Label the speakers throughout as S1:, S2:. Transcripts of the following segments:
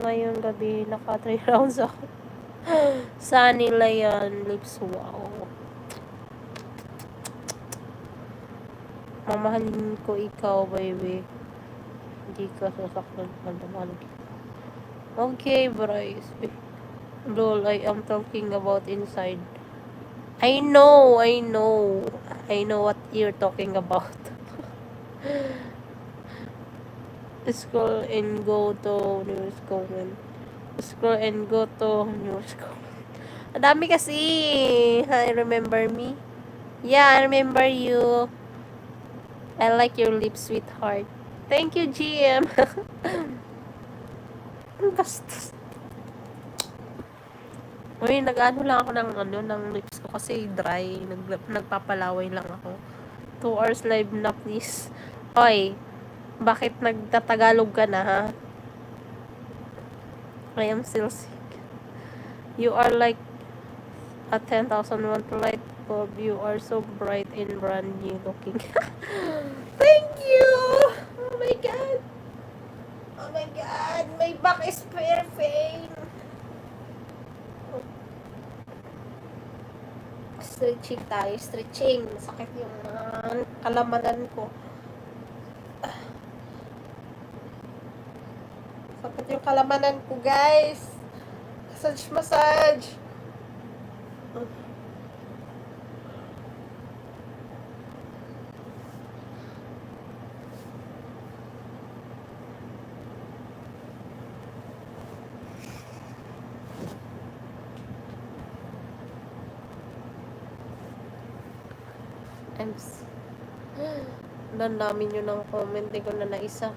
S1: ngayong gabi, naka 3 rounds ako. Sunny Layan lips, wow. Mamahalin ko ikaw, baby. Hindi ka sasaktan pa naman. Okay, Bryce. Lol, I am talking about inside. I know what you're talking about. Scroll and go to news comment. Scroll and go to news comment. Ang dami kasi. I remember me. Yeah, I remember you. I like your lips, sweetheart. Thank you, GM. Ang gastos. Uy, nag-ano lang ako ng lips ko kasi dry. Nagpapalaway lang ako. 2 hours live na, please. Oy, bakit nagtatagalog ka na, ha? I am still sick. You are like a 10,000 watt light bulb. You are so bright and brand new looking. Thank you! Oh my god! Oh my god! My back is perfect! Stretching tayo. Stretching. Sakit yung kalamanan ko. Sakit yung kalamanan ko, guys. Massage. Dami nyo ng comment. Hindi ko na naisa.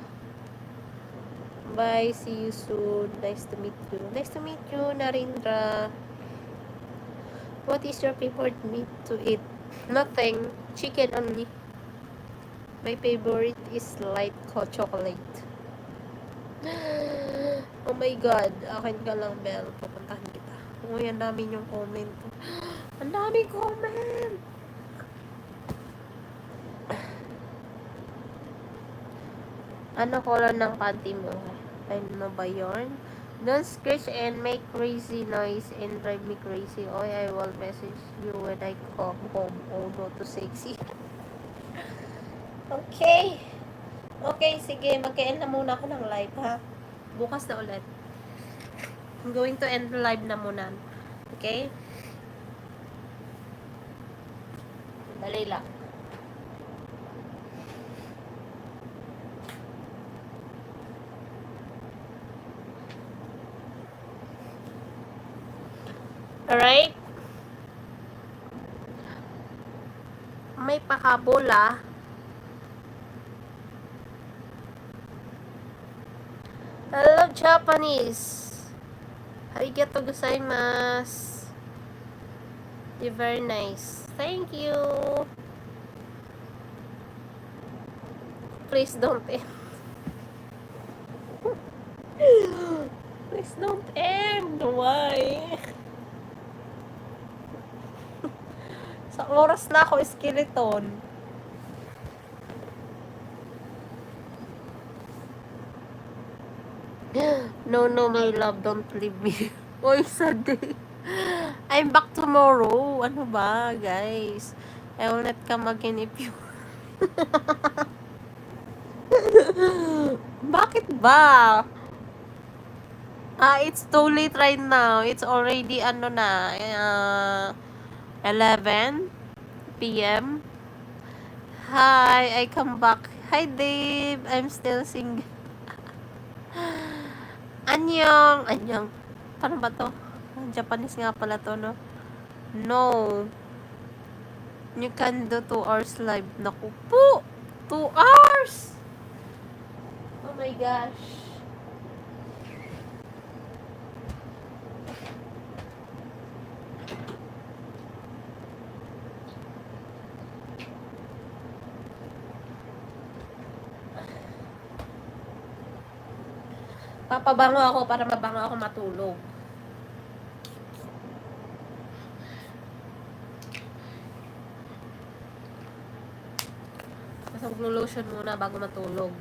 S1: Bye. See you soon. Nice to meet you. Nice to meet you, Narendra. What is your favorite meat to eat? Nothing. Chicken only. My favorite is light chocolate. Oh my god. Akin ka lang, Belle. Pupuntahan kita. Uy, ang dami yung comment. Ang dami comment! Ano color ng panty mo? Ano ba yun? Don't scratch and make crazy noise and drive me crazy. Oy, I will message you when I come home. Oh, no, too sexy. Okay. Okay, sige. Mag-end na muna ako ng live, ha? Bukas na ulit. I'm going to end the live na muna. Okay? Dali lang. Alright? May pakabol, ah. I love Japanese. Arigatou gozaimasu. You're very nice. Thank you. Please don't end. Please don't end. Why? Sa oras na ako, skeleton. No, my love, don't leave me. Oy, sad day. I'm back tomorrow. Ano ba, guys? I will not come again if you... Bakit ba? It's too late right now. It's already, 11 p.m. Hi, I come back. Hi, Dave. I'm still single. Annyeong. Paano ba to? Japanese nga pala to, no? No. You can do 2 hours live. Naku po! 2 hours! Oh my gosh. Papabango ako para mabango ako matulog. Mas mag-lotion muna bago matulog.